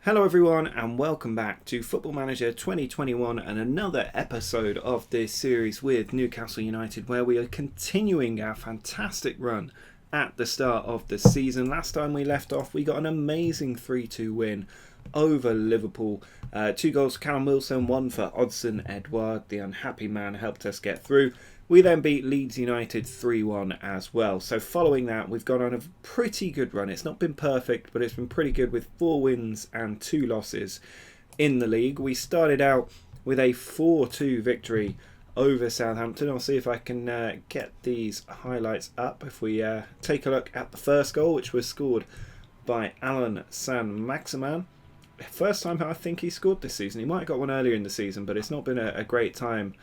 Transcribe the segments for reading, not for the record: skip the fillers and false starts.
Hello everyone and welcome back to Football Manager 2021 and another episode of this series with Newcastle United, where we are continuing our fantastic run at the start of the season. Last time we left off, we got an amazing 3-2 win over Liverpool. 2 goals for Callum Wilson, 1 for Odsonne Edouard. The unhappy man helped us get through. We then beat Leeds United 3-1 as well. So following that, we've gone on a pretty good run. It's not been perfect, but it's been pretty good with 4 wins and 2 losses in the league. We started out with a 4-2 victory over Southampton. I'll see if I can get these highlights up. If we take a look at the first goal, which was scored by Alan San-Maximin. First time I think he scored this season. He might have got one earlier in the season, but it's not been a great time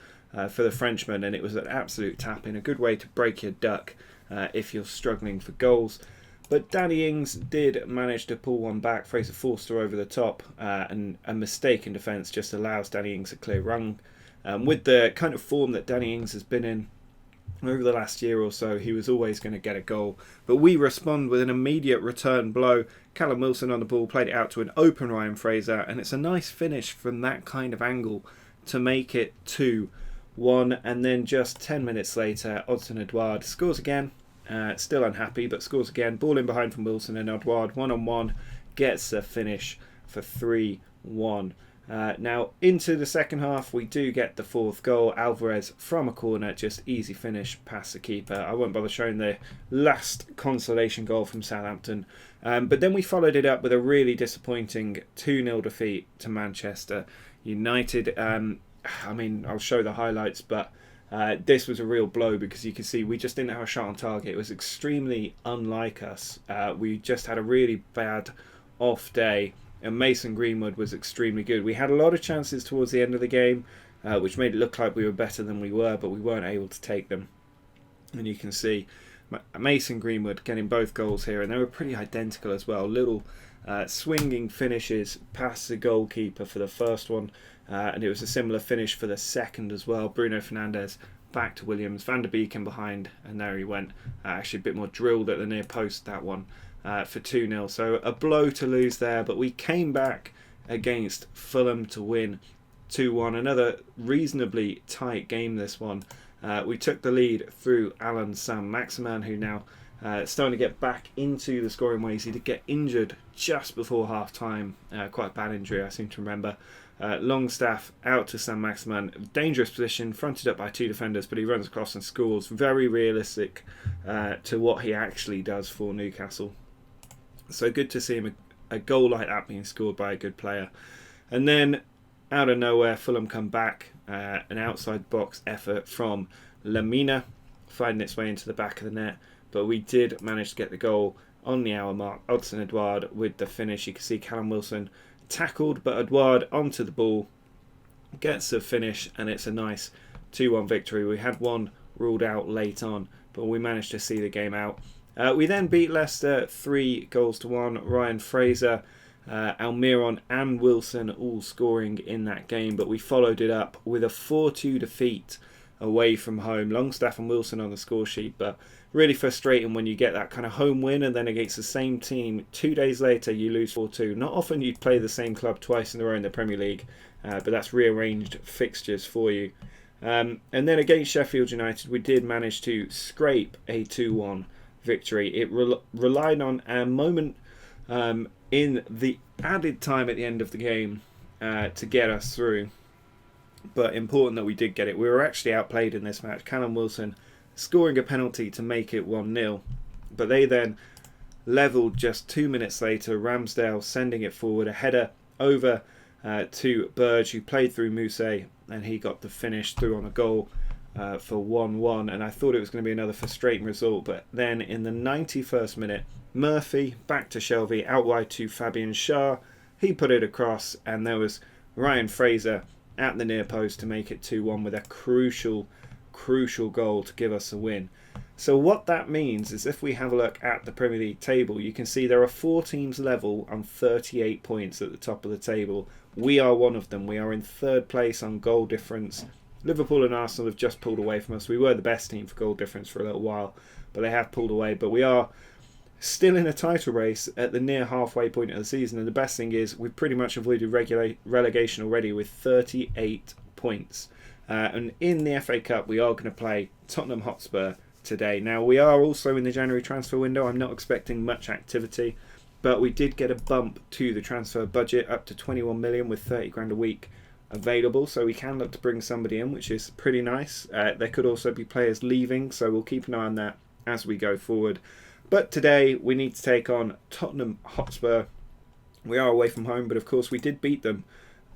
for the Frenchman, and it was an absolute tap-in, a good way to break your duck if you're struggling for goals. But Danny Ings did manage to pull one back. Fraser Forster over the top, and a mistake in defence just allows Danny Ings a clear run. With the kind of form that Danny Ings has been in over the last year or so, he was always going to get a goal. But we respond with an immediate return blow. Callum Wilson on the ball, played it out to an open Ryan Fraser, and it's a nice finish from that kind of angle to make it 2-1. And then just 10 minutes later, Odsonne Edouard scores again. Still unhappy, but scores again. Ball in behind from Wilson, and Edouard, 1-on-1, gets a finish for 3-1. Now, into the second half, we do get the 4th goal. Alvarez from a corner, just easy finish past the keeper. I won't bother showing the last consolation goal from Southampton. But then we followed it up with a really disappointing 2-0 defeat to Manchester United. I'll show the highlights, but this was a real blow because you can see we just didn't have a shot on target. It was extremely unlike us. We just had a really bad off day, and Mason Greenwood was extremely good. We had a lot of chances towards the end of the game, which made it look like we were better than we were, but we weren't able to take them. And you can see Mason Greenwood getting both goals here, and they were pretty identical as well. Little swinging finishes past the goalkeeper for the first one, and it was a similar finish for the second as well. Bruno Fernandes back to Williams, Van der Beek in behind, and there he went. Actually a bit more drilled at the near post, that one, for 2-0. So a blow to lose there, but we came back against Fulham to win 2-1. Another reasonably tight game, this one. We took the lead through Alan San-Maximin, who now starting to get back into the scoring ways. He did get injured just before half-time. Quite a bad injury, I seem to remember. Longstaff out to San-Maximin. Dangerous position, fronted up by 2 defenders, but he runs across and scores. Very realistic to what he actually does for Newcastle. So good to see him, a goal like that being scored by a good player. And then, out of nowhere, Fulham come back. An outside box effort from Lamina, finding its way into the back of the net. But we did manage to get the goal on the hour mark. Odsonne Edouard with the finish. You can see Callum Wilson tackled, but Edouard onto the ball, gets the finish, and it's a nice 2-1 victory. We had one ruled out late on, but we managed to see the game out. We then beat Leicester 3-1. Ryan Fraser, Almiron and Wilson all scoring in that game, but we followed it up with a 4-2 defeat away from home. Longstaff and Wilson on the score sheet, but really frustrating when you get that kind of home win and then against the same team 2 days later you lose 4-2. Not often you play the same club twice in a row in the Premier League, but that's rearranged fixtures for you. And then against Sheffield United we did manage to scrape a 2-1 victory. It relied on a moment in the added time at the end of the game to get us through, but important that we did get it. We were actually outplayed in this match. Callum Wilson scoring a penalty to make it 1-0, but they then levelled just 2 minutes later. Ramsdale sending it forward, a header over to Burge, who played through Mousse, and he got the finish through on a goal for 1-1. And I thought it was going to be another frustrating result, but then in the 91st minute, Murphy back to Shelvey, out wide to Fabian Schär. He put it across, and there was Ryan Fraser at the near post to make it 2-1 with a crucial goal to give us a win. So what that means is if we have a look at the Premier League table, you can see there are 4 teams level on 38 points at the top of the table. We are one of them. We are in 3rd place on goal difference. Liverpool and Arsenal have just pulled away from us. We were the best team for goal difference for a little while, but they have pulled away. But we are Still in a title race at the near halfway point of the season, and the best thing is we've pretty much avoided relegation already with 38 points. And in the FA Cup, we are going to play Tottenham Hotspur today. Now, we are also in the January transfer window. I'm not expecting much activity, but we did get a bump to the transfer budget up to 21 million with 30 grand a week available, so we can look to bring somebody in, which is pretty nice. There could also be players leaving, so we'll keep an eye on that as we go forward. But today we need to take on Tottenham Hotspur. We are away from home, but of course we did beat them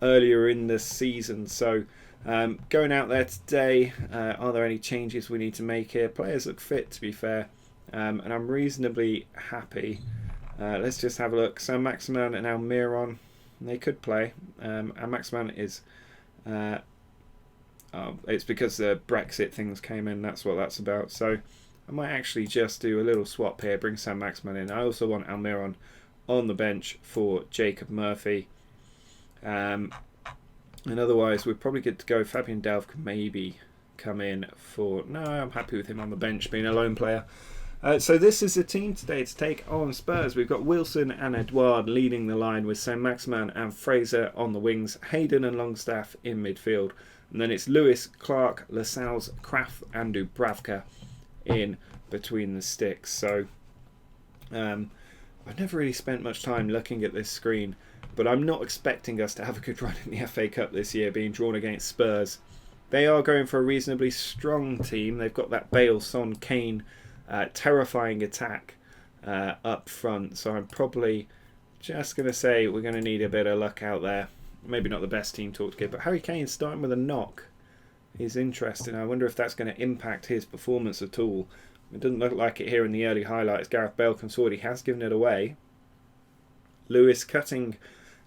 earlier in the season. So going out there today, are there any changes we need to make here? Players look fit, to be fair, and I'm reasonably happy. Let's just have a look. So Maximan and Almiron, they could play. And Maximan is... it's because the Brexit things came in, that's what that's about. So I might actually just do a little swap here, bring Sam Maximan in. I also want Almiron on the bench for Jacob Murphy. And otherwise, we're probably good to go. Fabian Delph can maybe come in for... No, I'm happy with him on the bench, being a lone player. So this is the team today to take on Spurs. We've got Wilson and Edouard leading the line with Sam Maximan and Fraser on the wings, Hayden and Longstaff in midfield. And then it's Lewis, Clark, Lascelles, Kraft and Dubravka in between the sticks. So I've never really spent much time looking at this screen, but I'm not expecting us to have a good run in the FA Cup this year, being drawn against Spurs. They are going for a reasonably strong team. They've got that Bale, Son, Kane terrifying attack up front, so I'm probably just going to say we're going to need a bit of luck out there. Maybe not the best team talk to give, but Harry Kane starting with a knock is interesting. I wonder if that's going to impact his performance at all. It doesn't look like it here in the early highlights. Gareth Bale he has given it away. Lewis cutting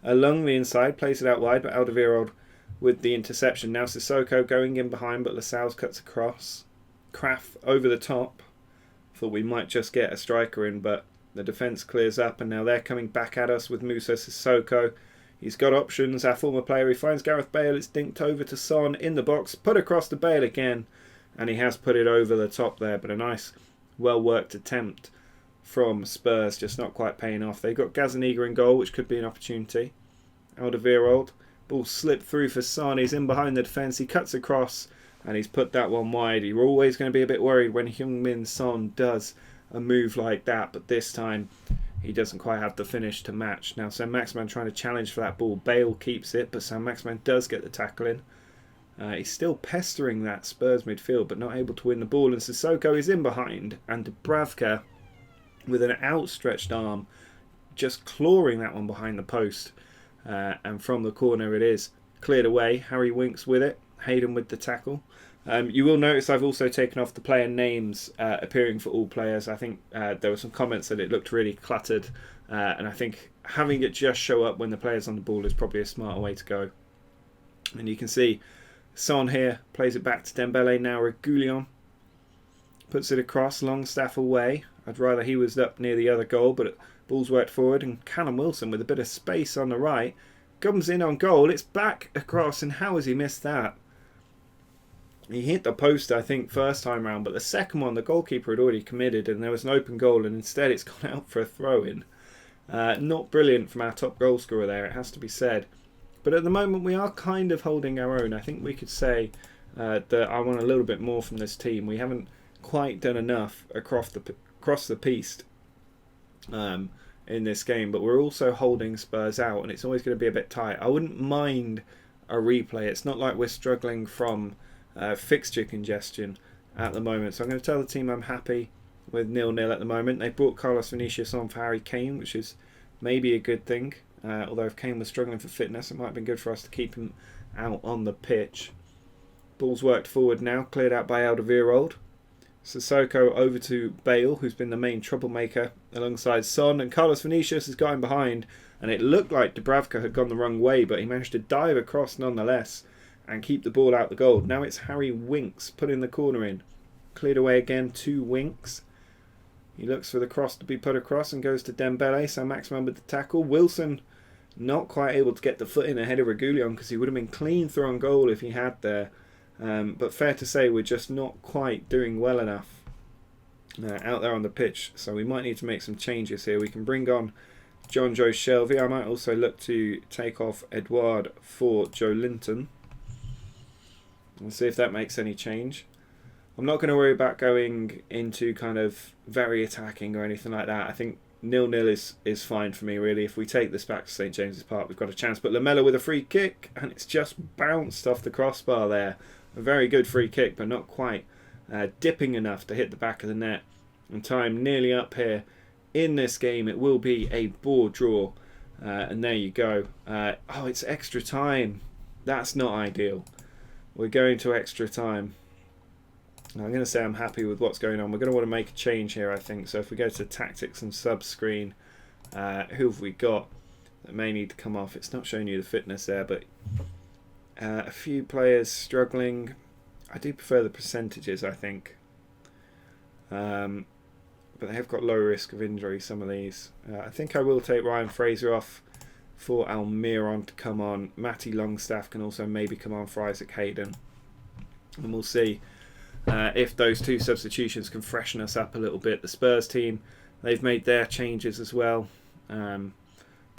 along the inside, plays it out wide, but Alderweireld with the interception. Now Sissoko going in behind, but Lascelles cuts across. Kraft over the top. Thought we might just get a striker in, but the defence clears up, and now they're coming back at us with Musa Sissoko. He's got options, our former player. He finds Gareth Bale. It's dinked over to Son in the box. Put across to Bale again. And he has put it over the top there. But a nice, well-worked attempt from Spurs. Just not quite paying off. They've got Gazaniga in goal, which could be an opportunity. Alderweireld. Ball slipped through for Son. He's in behind the defence. He cuts across. And he's put that one wide. You're always going to be a bit worried when Heung-min Son does a move like that. But this time... he doesn't quite have the finish to match. Now, Sam Maximan trying to challenge for that ball. Bale keeps it, but Sam Maximan does get the tackle in. He's still pestering that Spurs midfield, but not able to win the ball. And Sissoko is in behind. And Dubravka, with an outstretched arm, just clawing that one behind the post. And from the corner it is. Cleared away. Harry Winks with it. Hayden with the tackle. You will notice I've also taken off the player names appearing for all players. I think there were some comments that it looked really cluttered, and I think having it just show up when the player's on the ball is probably a smarter way to go. And you can see Son here plays it back to Dembele. Now Reguilon puts it across, Longstaff away. I'd rather he was up near the other goal, but ball's worked forward, and Callum Wilson with a bit of space on the right comes in on goal. It's back across, and how has he missed that? He hit the post, I think, first time round, but the second one, the goalkeeper had already committed, and there was an open goal, and instead it's gone out for a throw-in. Not brilliant from our top goal scorer there, it has to be said. But at the moment, we are kind of holding our own. I think we could say that I want a little bit more from this team. We haven't quite done enough across the piece in this game, but we're also holding Spurs out, and it's always going to be a bit tight. I wouldn't mind a replay. It's not like we're struggling from... fixture congestion at the moment. So I'm going to tell the team I'm happy with 0-0 at the moment. They brought Carlos Vinicius on for Harry Kane, which is maybe a good thing. Although if Kane was struggling for fitness, it might have been good for us to keep him out on the pitch. Ball's worked forward now, cleared out by Alderweireld. Sissoko over to Bale, who's been the main troublemaker alongside Son, and Carlos Vinicius has got him behind, and it looked like Dubravka had gone the wrong way, but he managed to dive across nonetheless and keep the ball out the goal. Now it's Harry Winks putting the corner in. Cleared away again to Winks. He looks for the cross to be put across and goes to Dembele. So Maximan with the tackle. Wilson not quite able to get the foot in ahead of Reguilon because he would have been clean through on goal if he had there. But fair to say we're just not quite doing well enough out there on the pitch. So we might need to make some changes here. We can bring on John Joe Shelvey. I might also look to take off Edouard for Joe Linton. We'll see if that makes any change. I'm not going to worry about going into kind of very attacking or anything like that. I think 0-0 is fine for me, really. If we take this back to St James's Park, we've got a chance. But Lamela with a free kick, and it's just bounced off the crossbar there. A very good free kick, but not quite dipping enough to hit the back of the net. And time nearly up here in this game. It will be a ball draw. And there you go. Oh, it's extra time. That's not ideal. We're going to extra time. I'm going to say I'm happy with what's going on. We're going to want to make a change here, I think. So if we go to tactics and sub screen, who have we got that may need to come off? It's not showing you the fitness there, but a few players struggling. I do prefer the percentages, I think. But they have got low risk of injury, some of these. I think I will take Ryan Fraser off for Almiron to come on. Matty Longstaff can also maybe come on for Isaac Hayden. And we'll see if those two substitutions can freshen us up a little bit. The Spurs team, they've made their changes as well. But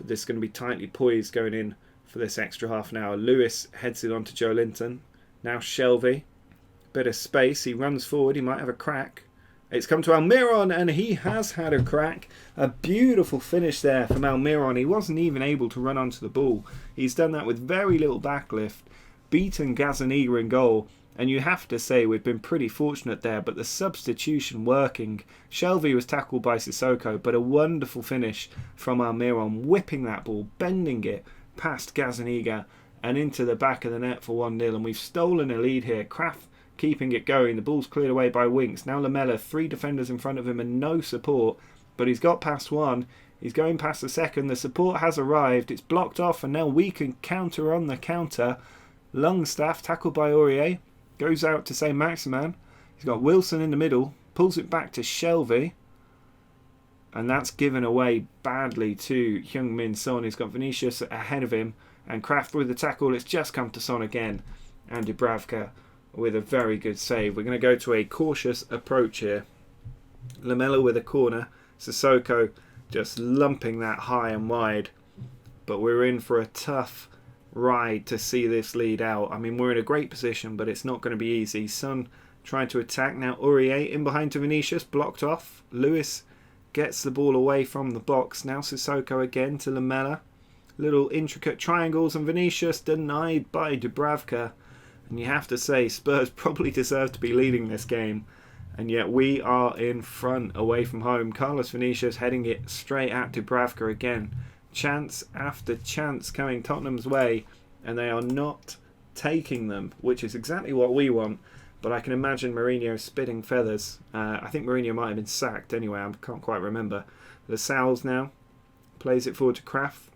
this is going to be tightly poised going in for this extra half an hour. Lewis heads it on to Joe Linton. Now Shelvey. Bit of space. He runs forward. He might have a crack. It's come to Almiron, and he has had a crack. A beautiful finish there from Almiron. He wasn't even able to run onto the ball. He's done that with very little backlift. Beaten Gazzaniga in goal. And you have to say we've been pretty fortunate there, but the substitution working. Shelvey was tackled by Sissoko, but a wonderful finish from Almiron, whipping that ball, bending it past Gazzaniga and into the back of the net for 1-0. And we've stolen a lead here. Kraft keeping it going. The ball's cleared away by Winks. Now Lamela, 3 defenders in front of him and no support, but he's got past one. He's going past the second. The support has arrived. It's blocked off, and now we can counter on the counter. Longstaff, tackled by Aurier. Goes out to St Maximan. He's got Wilson in the middle. Pulls it back to Shelvey. And that's given away badly to Heung-min Son. He's got Vinicius ahead of him. And Kraft with the tackle. It's just come to Son again. And Dubravka with a very good save. We're going to go to a cautious approach here. Lamela with a corner. Sissoko just lumping that high and wide. But we're in for a tough ride to see this lead out. I mean, we're in a great position, but it's not going to be easy. Son trying to attack. Now Aurier in behind to Vinicius, blocked off. Lewis gets the ball away from the box. Now Sissoko again to Lamela. Little intricate triangles, and Vinicius denied by Dubravka. And you have to say, Spurs probably deserve to be leading this game, and yet we are in front away from home. Carlos Vinicius heading it straight at Dubravka again. Chance after chance coming Tottenham's way, and they are not taking them, which is exactly what we want. But I can imagine Mourinho spitting feathers. I think Mourinho might have been sacked anyway. I can't quite remember. Lascelles now plays it forward to Kraft.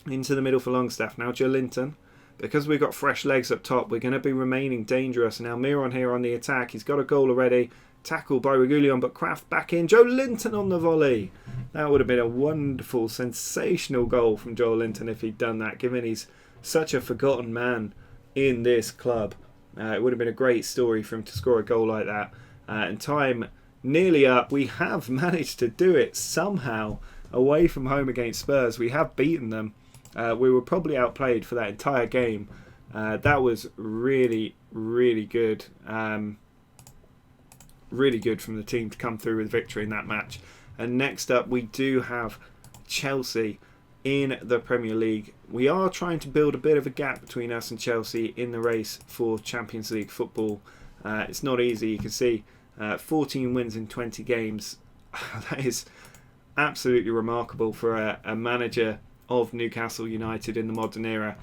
Into the middle for Longstaff. Now Joe Linton. Because we've got fresh legs up top, we're going to be remaining dangerous. Now Almiron here on the attack. He's got a goal already. Tackled by Reguilon, but Kraft back in. Joe Linton on the volley. That would have been a wonderful, sensational goal from Joe Linton if he'd done that, given he's such a forgotten man in this club. It would have been a great story for him to score a goal like that. And time nearly up. We have managed to do it somehow away from home against Spurs. We have beaten them. We were probably outplayed for that entire game. That was really, really good. Really good from the team to come through with victory in that match. And next up we do have Chelsea in the Premier League. We are trying to build a bit of a gap between us and Chelsea in the race for Champions League football. It's not easy. You can see 14 wins in 20 games. That is absolutely remarkable for a manager of Newcastle United in the modern era.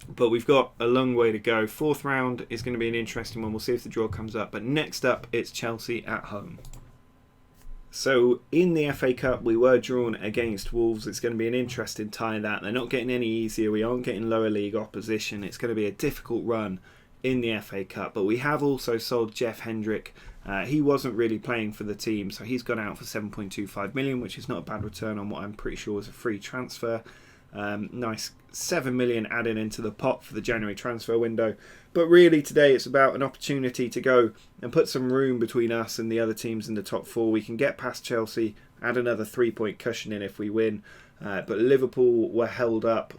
But we've got a long way to go. Fourth round is going to be an interesting one. We'll see if the draw comes up. But next up, it's Chelsea at home. So in the FA Cup, we were drawn against Wolves. It's going to be an interesting tie, that. They're not getting any easier. We aren't getting lower league opposition. It's going to be a difficult run in the FA Cup. But we have also sold Jeff Hendrick. He wasn't really playing for the team, so he's gone out for 7.25 million, which is not a bad return on what I'm pretty sure was a free transfer. Nice 7 million added into the pot for the January transfer window. But really today it's about an opportunity to go and put some room between us and the other teams in the top 4. We can get past Chelsea, add another 3-point cushion in if we win. But Liverpool were held up.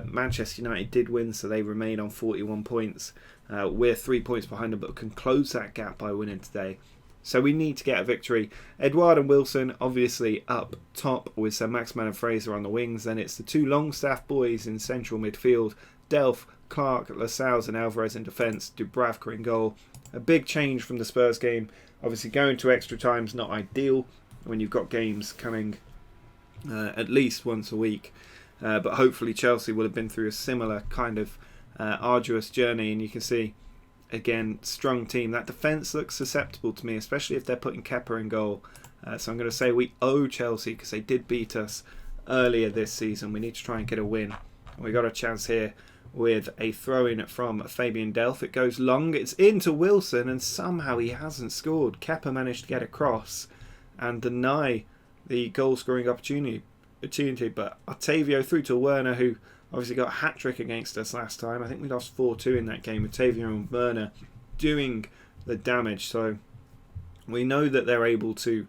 Manchester United did win, so they remain on 41 points. We're 3 points behind them, but can close that gap by winning today. So we need to get a victory. Edouard and Wilson obviously up top with Sir Maximin and Fraser on the wings. Then it's the 2 Longstaff boys in central midfield. Delph, Clark, Lascelles and Alvarez in defence. Dubravka in goal. A big change from the Spurs game. Obviously going to extra time is not ideal when you've got games coming at least once a week. But hopefully Chelsea will have been through a similar kind of arduous journey. And you can see, again, strong team. That defence looks susceptible to me, especially if they're putting Kepa in goal. So I'm going to say we owe Chelsea because they did beat us earlier this season. We need to try and get a win. We got a chance here with a throw-in from Fabian Delph. It goes long. It's into Wilson and somehow he hasn't scored. Kepa managed to get across and deny the goal-scoring opportunity. But Otavio through to Werner, who obviously got a hat-trick against us last time. I think we lost 4-2 in that game with Otavio and Werner doing the damage. So we know that they're able to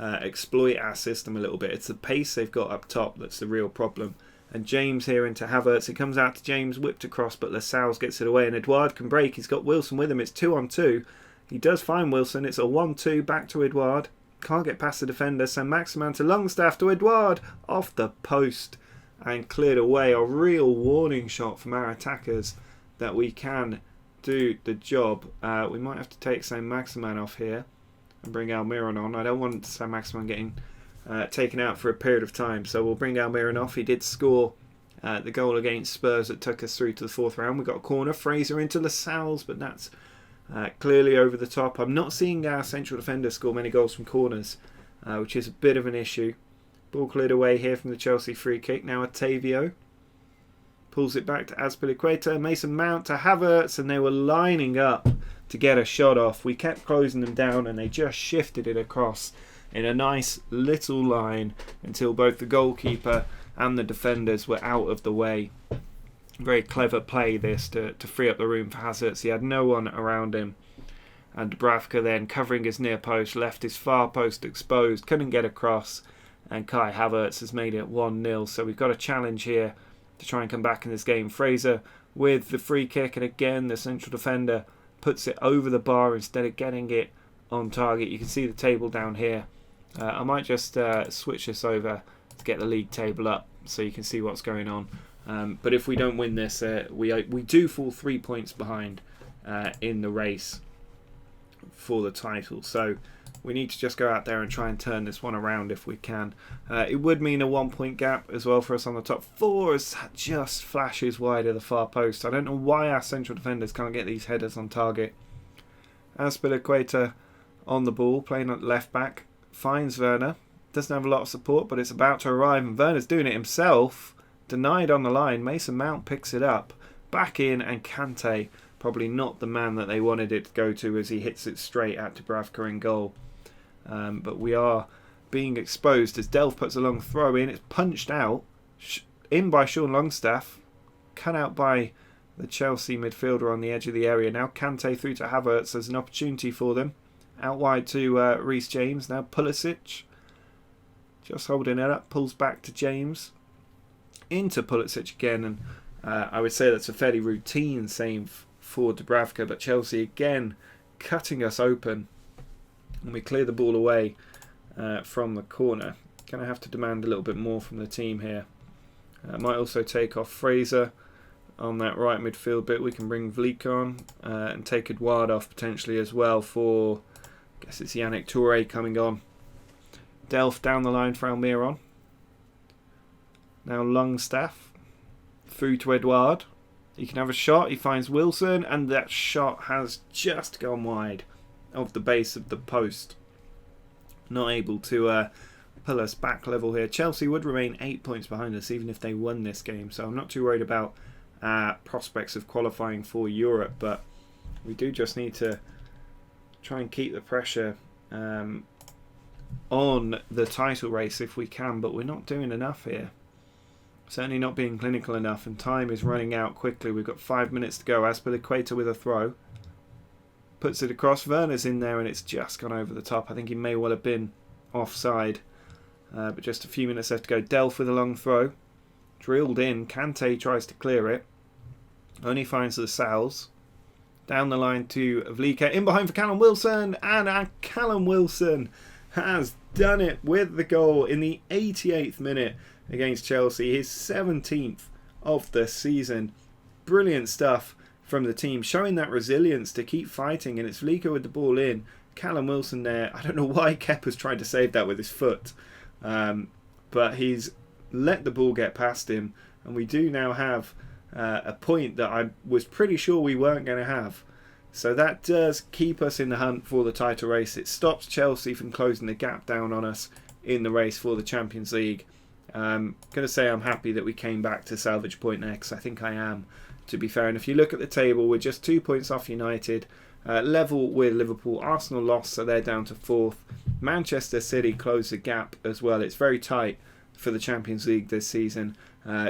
exploit our system a little bit. It's the pace they've got up top that's the real problem. And James here into Havertz. It comes out to James, whipped across, but Lascelles gets it away. And Edouard can break. He's got Wilson with him. It's 2-on-2. He does find Wilson. It's a 1-2 back to Edouard. Can't get past the defender. So Maximin to Longstaff to Edouard. Off the post and cleared away. A real warning shot from our attackers that we can do the job. We might have to take Saint Maximin off here and bring Almiron on. I don't want Saint Maximin getting taken out for a period of time, so we'll bring Almiron off. He did score the goal against Spurs that took us through to the 4th round. We got a corner. Fraser into Lascelles, but that's clearly over the top. I'm not seeing our central defender score many goals from corners, which is a bit of an issue. Ball cleared away here from the Chelsea free kick. Now Otavio pulls it back to Azpilicueta. Mason Mount to Havertz, and they were lining up to get a shot off. We kept closing them down and they just shifted it across in a nice little line until both the goalkeeper and the defenders were out of the way. Very clever play this to free up the room for Havertz. He had no one around him. And Dubravka then covering his near post, left his far post exposed, couldn't get across. And Kai Havertz has made it 1-0. So we've got a challenge here to try and come back in this game. Fraser with the free kick, and again the central defender puts it over the bar instead of getting it on target. You can see the table down here. I might just switch this over to get the league table up so you can see what's going on. But if we don't win this, we do fall 3 points behind in the race for the title. So we need to just go out there and try and turn this one around if we can. It would mean a 1 point gap as well for us on the top 4 as that just flashes wide of the far post. I don't know why our central defenders can't get these headers on target. Azpilicueta on the ball, playing at left back. Finds Werner. Doesn't have a lot of support, but it's about to arrive. And Werner's doing it himself. Denied on the line. Mason Mount picks it up. Back in, and Kante, probably not the man that they wanted it to go to as he hits it straight at Dubravka in goal. But we are being exposed as Delph puts a long throw in. It's punched out. In by Sean Longstaff. Cut out by the Chelsea midfielder on the edge of the area. Now Kante through to Havertz. There's an opportunity for them. Out wide to Reece James. Now Pulisic. Just holding it up. Pulls back to James. Into Pulisic again. And I would say that's a fairly routine save for Dubravka. But Chelsea again cutting us open. And we clear the ball away from the corner. Going to have to demand a little bit more from the team here. Might also take off Fraser on that right midfield bit. We can bring Vliek on and take Edouard off potentially as well for... I guess it's Yannick Touré coming on. Delph down the line for Almiron. Now Longstaff. Through to Edouard. He can have a shot. He finds Wilson. And that shot has just gone wide of the base of the post. Not able to pull us back level here. Chelsea would remain 8 points behind us even if they won this game. So I'm not too worried about prospects of qualifying for Europe. But we do just need to try and keep the pressure on the title race if we can, but we're not doing enough here. Certainly not being clinical enough, and time is running out quickly. We've got 5 minutes to go. Aspilicueta with a throw. Puts it across. Werner's in there and it's just gone over the top. I think he may well have been offside. But just a few minutes left to go. Delph with a long throw. Drilled in. Kante tries to clear it. Only finds the Sal's. Down the line to Vlika. In behind for Callum Wilson. And Callum Wilson has done it with the goal in the 88th minute against Chelsea. His 17th of the season. Brilliant stuff from the team. Showing that resilience to keep fighting. And it's Vlika with the ball in. Callum Wilson there. I don't know why Kepa's trying to save that with his foot. But he's let the ball get past him. And we do now have a point that I was pretty sure we weren't going to have. So that does keep us in the hunt for the title race. It stops Chelsea from closing the gap down on us in the race for the Champions League. Going to say I'm happy that we came back to salvage point there, because I think I am, to be fair. And if you look at the table, we're just 2 points off United, level with Liverpool. Arsenal lost, so they're down to 4th. Manchester City closed the gap as well. It's very tight for the Champions League this season.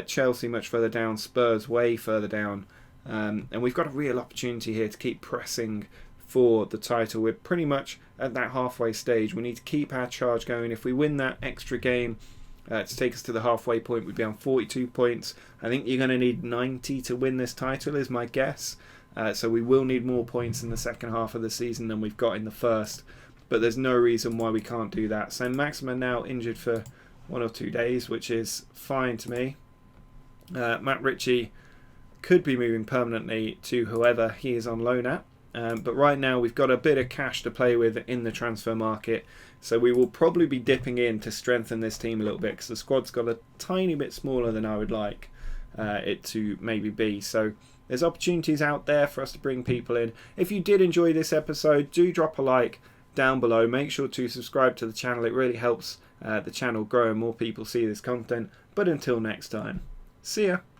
Chelsea much further down, Spurs way further down. And we've got a real opportunity here to keep pressing for the title. We're pretty much at that halfway stage. We need to keep our charge going. If we win that extra game to take us to the halfway point, we'd be on 42 points. I think you're going to need 90 to win this title is my guess. So we will need more points in the second half of the season than we've got in the first. But there's no reason why we can't do that. So Maximin now injured for 1 or 2 days, which is fine to me. Matt Ritchie could be moving permanently to whoever he is on loan at. But right now we've got a bit of cash to play with in the transfer market. So we will probably be dipping in to strengthen this team a little bit, because the squad's got a tiny bit smaller than I would like it to maybe be. So there's opportunities out there for us to bring people in. If you did enjoy this episode, do drop a like down below. Make sure to subscribe to the channel. It really helps the channel grow and more people see this content. But until next time, see ya.